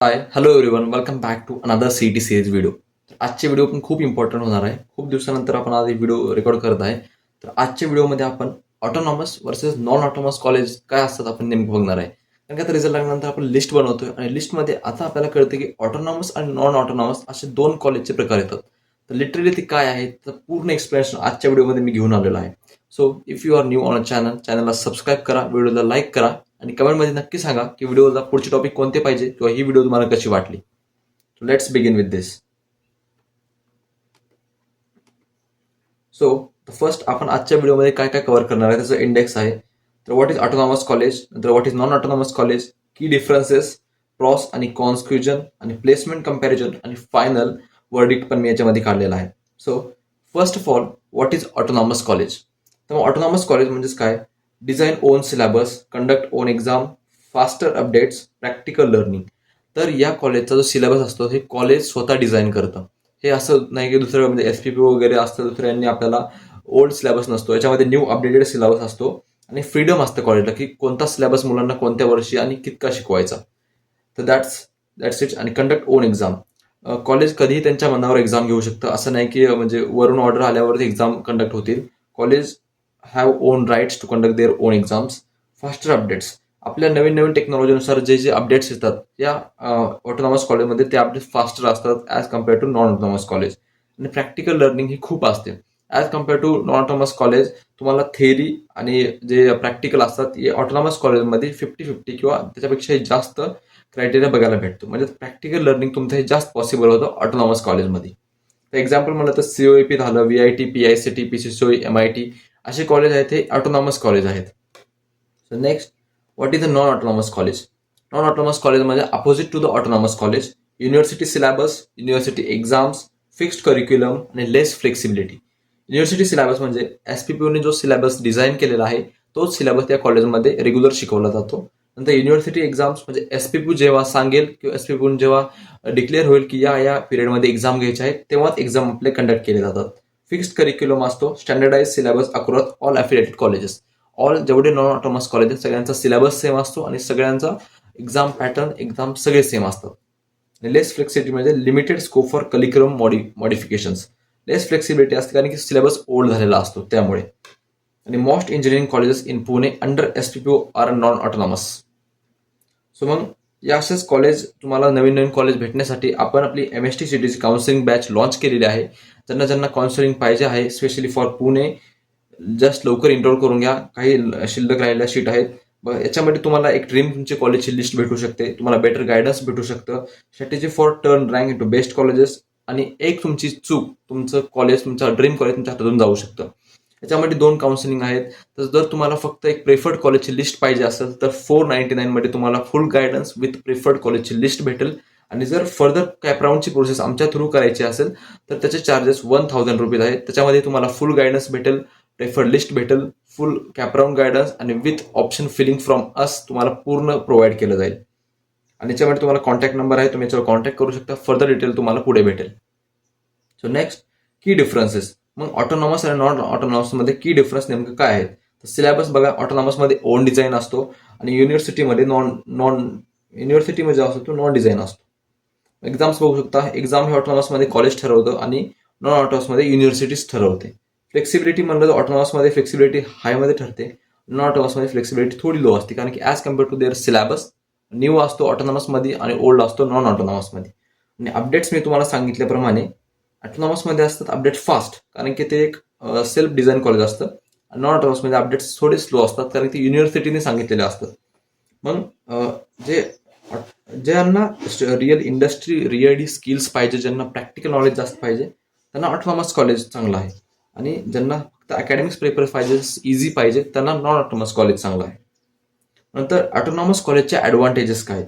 High hello everyone, welcome back to another CET series video. तर आजचे video पण खूप इम्पॉर्टंट होणार आहे. खूप दिवसानंतर आपण आज व्हिडिओ रेकॉर्ड करत आहे. तर आजच्या व्हिडिओमध्ये आपण autonomous versus non autonomous college काय असतात आपण नेमकं बघणार आहे. कारण की आता रिझल्ट लागल्यानंतर आपण लिस्ट बनवतोय आणि लिस्टमध्ये आता आपल्याला कळतं की ऑटोनॉमस आणि नॉन ऑटोनॉमस असे दोन कॉलेजचे प्रकार येतात. तर लिटरली ते काय आहे तर पूर्ण एक्सप्लेनेशन आजच्या व्हिडिओमध्ये मी घेऊन आलेलो आहे. So if you are new on a चॅनलला सबस्क्राईब करा, व्हिडिओला लाईक करा आणि कमेंटमध्ये नक्की सांगा की व्हिडिओला पुढचे टॉपिक कोणते पाहिजे किंवा ही व्हिडिओ तुम्हाला कशी वाटली. So let's begin with this. So first आपण आजच्या व्हिडिओमध्ये काय काय कव्हर करणार आहे त्याचं इंडेक्स आहे. तर व्हॉट इज ऑटोनॉमस कॉलेज, नंतर what is non autonomous college, की डिफरन्सेस, प्रॉस आणि कॉन्क्लुजन आणि प्लेसमेंट कम्पॅरिझन आणि फायनल वर्डिक्ट पण मी याच्यामध्ये काढलेला आहे. So first of all what is autonomous college. तर ऑटोनॉमस कॉलेज म्हणजेच काय, design on syllabus, conduct on exam, faster updates, practical learning. तर या कॉलेजचा जो सिलेबस असतो हे कॉलेज स्वतः डिझाईन करतं. हे असं नाही की दुसरं म्हणजे एसपीपी वगैरे असतं दुसऱ्यांनी आपल्याला ओल्ड सिलेबस नसतो, याच्यामध्ये न्यू अपडेटेड सिलेबस असतो आणि फ्रीडम असतं कॉलेजला की कोणता सिलेबस मुलांना कोणत्या वर्षी आणि कितका शिकवायचा. तर दॅट्स इट. आणि कंडक्ट ओन एक्झाम. कॉलेज कधीही त्यांच्या मनावर एक्झाम घेऊ शकतं, असं नाही की म्हणजे वरून ऑर्डर आल्यावर एक्झाम कंडक्ट होतील. College have own rights to conduct their own exams. Faster updates. आपल्या नवीन नवीन टेक्नॉलॉजीनुसार जे जे अपडेट्स येतात या ऑटोनॉमस कॉलेजमध्ये ते अपडेट फास्टर असतात as compare to non autonomous college. आणि प्रॅक्टिकल लर्निंग ही खूप असते. As compare to non autonomous college तुम्हाला थेअरी आणि जे प्रॅक्टिकल असतात हे ऑटोनॉमस कॉलेजमध्ये 50-50 किंवा त्याच्यापेक्षाही जास्त क्रायटेरिया बघायला भेटतो. म्हणजे प्रॅक्टिकल लर्निंग तुमचं हे जास्त पॉसिबल होतं ऑटोनॉमस कॉलेजमध्ये. तर एक्झाम्पल म्हणलं तर सीओईपी झालं, व्हीआयटी, पीआयसीटी, पीसीसीओई, एमआयटी असे कॉलेज आहेत हे ऑटोनॉमस कॉलेज आहेत. So next, what is the non autonomous college. Non autonomous college म्हणजे opposite to the autonomous college. University syllabus, university exams, fixed curriculum आणि less flexibility. University syllabus म्हणजे एसपीपीने जो syllabus design केलेला आहे तोच सिलेबस त्या कॉलेजमध्ये रेग्युलर शिकवला जातो. नंतर युनिव्हर्सिटी एक्झाम्स म्हणजे एसपीपी जेव्हा सांगेल किंवा एसपीपी जेव्हा डिक्लेअर होईल की या पिरियडमध्ये एक्झाम घ्यायचे आहेत तेव्हाच एक्झाम आपले कंडक्ट केले जातात. फिक्स्ड करिक्युलम असतो, standardise syllabus across all affiliated colleges. All जेवढे नॉन ऑटोनॉमस कॉलेज आहेत सगळ्यांचा सिलेबस सेम असतो आणि सगळ्यांचा एक्झाम पॅटर्न एक्झाम सगळे सेम असतात. लेस फ्लेक्सिबिलिटी म्हणजे limited scope for curriculum modifications. Less flexibility असते कारण की सिलेबस ओल्ड झालेला असतो त्यामुळे. आणि most engineering colleges in Pune under SPPU are non autonomous. So मग या असेच कॉलेज तुम्हाला नवीन नवीन कॉलेज भेटण्यासाठी आपण आपली एमएसटी सिटीची काउन्सिलिंग बॅच लॉन्च केलेली आहे. ज्यांना ज्यांना काउन्सिलिंग पाहिजे आहे स्पेशली फॉर पुणे जस्ट लवकर इनरोल करून घ्या. काही शिल्लक राहिलेल्या सीट आहेत. याच्यामध्ये तुम्हाला एक ड्रीम तुमची कॉलेजची लिस्ट भेटू शकते, तुम्हाला बेटर गायडन्स भेटू शकतं, strategy for turn rank into best colleges आणि एक तुमची चूक तुमचं कॉलेज तुमचं ड्रीम कॉलेज तुमच्या हातातून जाऊ शकतं. याच्यामध्ये 2 काउन्सिलिंग आहेत. तर जर तुम्हाला फक्त एक प्रेफर्ड कॉलेजची लिस्ट पाहिजे असेल तर 499 मध्ये तुम्हाला फुल गायडन्स विथ प्रेफर्ड कॉलेजची लिस्ट भेटेल. आणि जर फर्दर कॅपराऊंडची प्रोसेस आमच्या थ्रू करायची असेल तर त्याचे चार्जेस 1000 रुपीज आहेत. त्याच्यामध्ये तुम्हाला फुल गायडन्स भेटेल, प्रेफर्ड लिस्ट भेटेल, फुल कॅपराऊंड गायडन्स आणि with option filling from us तुम्हाला पूर्ण प्रोव्हाइड केलं जाईल. आणि याच्यामध्ये तुम्हाला कॉन्टॅक्ट नंबर आहे, तुम्ही याच्यावर कॉन्टॅक्ट करू शकता. फर्दर डिटेल तुम्हाला पुढे भेटेल. सो नेक्स्ट, की डिफरन्सेस. मग ऑटोनॉमस आणि नॉन ऑटोनॉमस मध्ये की डिफरन्स नेमकं काय आहेत. तर सिलेबस बघा, ऑटोनॉमसमध्ये ओन डिझाईन असतो आणि युनिव्हर्सिटीमध्ये युनिव्हर्सिटीमध्ये असतो तो नॉन डिझाईन असतो. एक्झाम्स बघू शकता, एक्झाम हे ऑटोनॉमसमध्ये कॉलेज ठरवतं आणि नॉन ऑटोनॉमसमध्ये युनिव्हर्सिटीज ठरवते. फ्लेक्सिबिलिटी म्हणलं तर ऑटोनॉमसमध्ये फ्लेक्सिबिलिटी हायमध्ये ठरते, नॉन ऑटोनॉमसमध्ये फ्लेक्सिबिलिटी थोडी लो असते कारण की as compare to their syllabus new असतो ऑटोनॉमसमध्ये आणि ओल्ड असतो नॉन ऑटोनॉमसमध्ये. आणि अपडेट्स मी तुम्हाला सांगितल्याप्रमाणे ऑटोनॉमसमध्ये असतात अपडेट फास्ट कारण की ते एक सेल्फ डिझाईन कॉलेज असतं. नॉन ऑटोनॉमसमध्ये अपडेट्स थोडे स्लो असतात कारण की युनिव्हर्सिटीने सांगितलेले असतात. मग जे ज्यांना रिअल इंडस्ट्री रिअली स्किल्स पाहिजे, ज्यांना प्रॅक्टिकल नॉलेज जास्त पाहिजे त्यांना ऑटोनॉमस कॉलेज चांगलं आहे. आणि ज्यांना फक्त अकॅडमिक्स पेपर पाहिजे, इझी पाहिजे त्यांना नॉन ऑटोनॉमस कॉलेज चांगलं आहे. नंतर ऑटोनॉमस कॉलेजचे ॲडव्हान्टेजेस काय.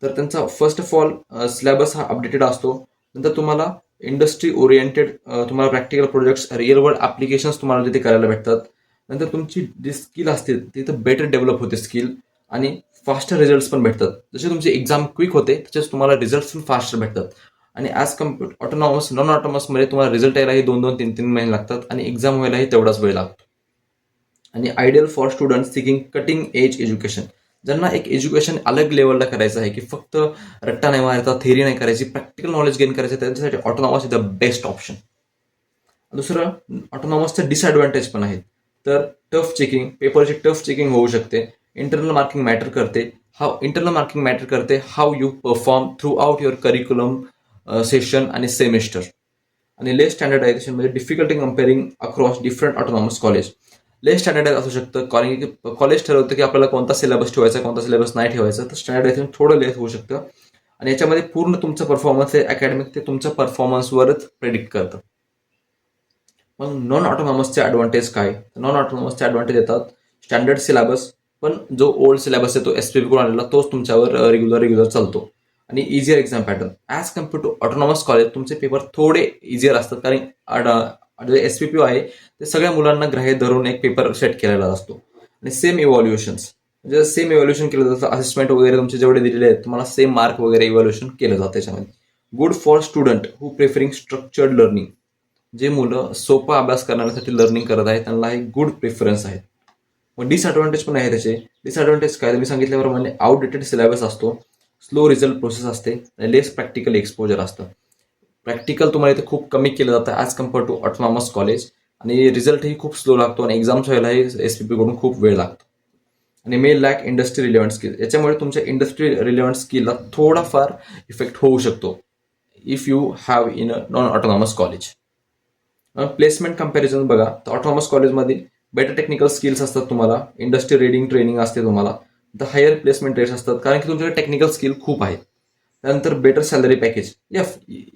तर त्यांचा फर्स्ट ऑफ ऑल सिलेबस हा अपडेटेड असतो. नंतर तुम्हाला इंडस्ट्री ओरिएंटेड तुम्हाला practical projects, real world applications तुम्हाला तिथे करायला भेटतात. नंतर तुमची जी स्किल असते तिथं बेटर डेव्हलप होते स्किल आणि फास्टर रिझल्ट्स पण भेटतात. जसे तुमची एक्झाम क्विक होते तसेच तुम्हाला रिझल्ट्स पण फास्टर भेटतात. आणि ॲज कम्पेअर ऑटोनॉमस नॉन ऑटोनॉमसमध्ये तुम्हाला रिझल्ट यायलाही 2-2, 3-3 महिने लागतात आणि एक्झाम व्हायलाही तेवढाच वेळ लागतो. आणि ideal for student seeking cutting edge education. ज्यांना एक एज्युकेशन अलग लेवलला करायचं आहे, की फक्त रट्टा नाही मारायचा, थेरी नाही करायची, प्रॅक्टिकल नॉलेज गेन करायचं, त्यांच्यासाठी autonomous is the best option. दुसरं, ऑटोनॉमसचे डिसएडव्हान्टेज पण आहेत. तर टफ चेकिंग, पेपरची टफ चेकिंग होऊ शकते. इंटरनल मार्किंग मॅटर करते. How you perform throughout your curriculum, session आणि सेमिस्टर. आणि लेस स्टँडर्डायझेशन म्हणजे difficulty comparing across different autonomous college. Less standardise असू शकतं, कारण की कॉलेज ठरवतं की आपल्याला कोणता सिलेबस ठेवायचा, कोणता सिलेबस नाही ठेवायचा, तर स्टँडर्डायझेशन थोडं लेस होऊ शकतं. आणि याच्यामध्ये पूर्ण तुमचं परफॉर्मन्स आहे अकॅडमिक, ते तुमच्या परफॉर्मन्सवरच प्रेडिक्ट करतं. मग नॉन ऑटोनॉमसचे ॲडव्हान्टेज काय? नॉन ऑटोनॉमसचे ॲडव्हान्टेज येतात स्टँडर्ड सिलेबस, पण जो ओल्ड सिलेबस आहे तो एसपीपी कडून आलेला तोच तुमच्यावर रेग्युलर चालतो. आणि easier exam pattern as compare to autonomous college. तुमचे पेपर थोडे इझियर असतात, कारण जे एसपीपी आहे ते सगळ्या मुलांना ग्राह्य धरून एक पेपर सेट केलेला असतो. आणि सेम इव्हॉल्युएशन्स, म्हणजे सेम इव्हॉल्युएशन केलं जातं. असेसमेंट वगैरे तुमचे जेवढे दिलेले आहेत तुम्हाला सेम मार्क वगैरे इव्हॉल्युएशन केलं जातं त्याच्यामध्ये. Good for student who preferring structured learning. जे मुलं सोपा अभ्यास करण्यासाठी लर्निंग करत आहेत त्यांना एक गुड प्रेफरन्स आहे. मग डिसएडव्हान्टेज पण आहे त्याचे. डिसएडव्हान्टेज काय, मी सांगितल्याप्रमाणे आउटडेटेड सिलेबस असतो, स्लो रिझल्ट प्रोसेस असते आणि लेस प्रॅक्टिकल एक्सपोजर असतं. प्रॅक्टिकल तुम्हाला इथे खूप कमी केलं जातं as compare to autonomous college. आणि रिझल्टही खूप स्लो लागतो आणि एक्झाम्स व्हायलाही एसपीपी कडून खूप वेळ लागतो. आणि मे लॅक इंडस्ट्री रिलेव्हंट स्किल. याच्यामुळे तुमच्या इंडस्ट्री रिलेव्हंट स्किलला थोडाफार इफेक्ट होऊ शकतो if you have in a non autonomous college. Placement comparison बघा, तर ऑटोनॉमस कॉलेजमध्ये बेटर टेक्निकल स्किल्स असतात, तुम्हाला इंडस्ट्री रीडिंग ट्रेनिंग असते, तुम्हाला द हायर प्लेसमेंट रेट्स असतात, कारण की तुमच्याकडे टेक्निकल स्किल खूप आहे. त्यानंतर better salary package.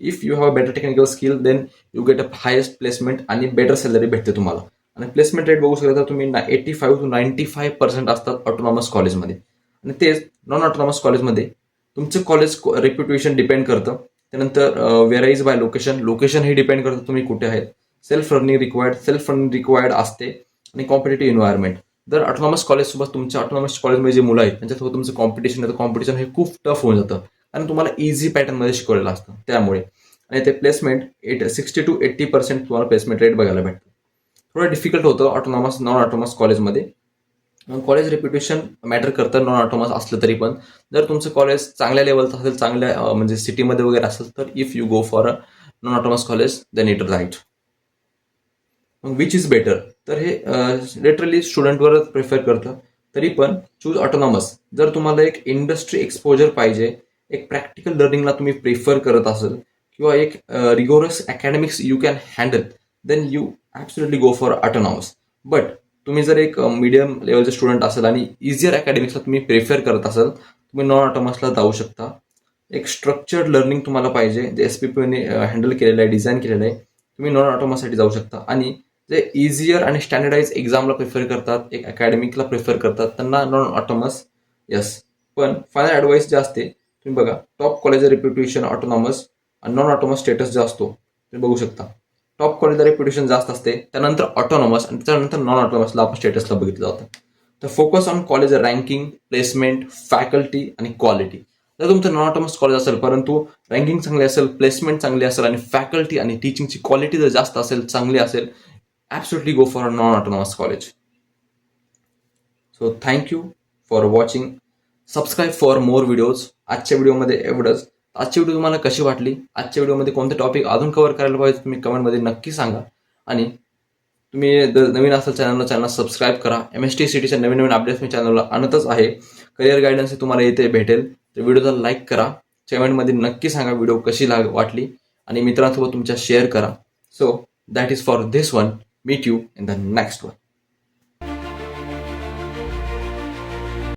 If you have a better technical skill then you get a highest placement आणि बेटर सॅलरी भेटते तुम्हाला. आणि प्लेसमेंट रेट बघू शकता तुम्ही 85 to 95% असतात ऑटोनॉमस कॉलेजमध्ये. आणि तेच नॉन ऑटोनॉमस कॉलेजमध्ये तुमचं कॉलेज रेप्युटेशन डिपेंड करतं. त्यानंतर व्हेराईज बाय लोकेशन हे डिपेंड करतं तुम्ही कुठे आहेत. सेल्फ रनिंग रिक्वायर्ड असते. आणि कॉम्पिटेटिव्ह एन्व्हायरमेंट. जर ऑटोनॉमस कॉलेजसोबत तुमच्या ऑटोनॉमस कॉलेजमध्ये जे मुलं आहेत त्यांच्यासोबत तुमचं कॉम्पिटिशन आहे, तर कॉम्पिटिशन हे खूप टफ होऊन जातं, कारण तुम्हाला इझी पॅटर्नमध्ये शिकवलेलं असतं त्यामुळे. आणि ते प्लेसमेंट 60 to 80% तुम्हाला प्लेसमेंट रेट बघायला भेटतं. थोडं डिफिकल्ट होतं नॉन ऑटोनॉमस कॉलेजमध्ये. कॉलेज रेप्युटेशन मॅटर करतं नॉन ऑटोनॉमस असलं तरी पण. जर तुमचं कॉलेज चांगल्या लेवलचं असेल, चांगल्या म्हणजे सिटीमध्ये वगैरे असेल, तर if you go for a non autonomous college then it right. मग विच इज बेटर, तर हे लिटरली स्टुडंटवरच प्रिफर करतं. तरी पण चूज ऑटोनॉमस. जर तुम्हाला एक इंडस्ट्री एक्सपोजर पाहिजे, एक प्रॅक्टिकल लर्निंगला तुम्ही प्रिफर करत असेल, किंवा एक rigorous academics you can handle, then you absolutely go for autonomous. But तुम्ही जर एक मीडियम लेवलचे स्टुडंट असेल आणि इझियर अकॅडमिक्सला तुम्ही प्रिफर करत असाल, तुम्ही नॉन ऑटोनॉमसला जाऊ शकता. एक स्ट्रक्चर्ड लर्निंग तुम्हाला पाहिजे, जे एसपीपीने हँडल केलेलं आहे, डिझाईन केलेलं आहे, तुम्ही नॉन ऑटोनॉमससाठी जाऊ शकता. आणि जे इझियर आणि स्टँडर्डाइज एक्झामला प्रिफर करतात, एक अकॅडमिकला प्रिफर करतात, त्यांना नॉन ऑटोनॉमस यस. पण फायनल ॲडवाईस जे असते, तुम्ही बघा, टॉप कॉलेज रेप्युटेशन ऑटोनॉमस आणि नॉन ऑटोनॉमस स्टेटस जे असतो तुम्ही बघू शकता. टॉप कॉलेजला रेप्युटेशन जास्त असते, त्यानंतर ऑटोनॉमस, आणि त्यानंतर नॉन ऑटोनॉमसला आपण स्टेटसला बघितलं जातं. तर focus on college ranking, placement, faculty आणि क्वालिटी. जर तुमचं नॉन ऑटोनॉमस कॉलेज असेल, परंतु रँकिंग चांगली असेल, प्लेसमेंट चांगली असेल आणि फॅकल्टी आणि टीचिंगची क्वालिटी जर जास्त असेल, चांगली असेल, absolutely go for a non-autonomous college. So thank you for watching. Subscribe for more videos. आजच्या व्हिडिओमध्ये एवढंच. आजची व्हिडिओ तुम्हाला कशी वाटली, आजच्या व्हिडिओमध्ये कोणते टॉपिक अजून कव्हर करायला पाहिजे, तुम्ही कमेंटमध्ये नक्की सांगा. आणि तुम्ही नवीन असाल चॅनलला सबस्क्राईब करा. MSTCTच्या नवीन अपडेट्स मी चॅनलला आणतच आहे. करिअर गायडन्स हे तुम्हाला इथे भेटेल. तर व्हिडिओला लाईक करा, कमेंटमध्ये नक्की सांगा व्हिडिओ कशी वाटली, आणि मित्रांसोबत तुमच्या शेअर करा. So that is for this one. Meet you in the next one.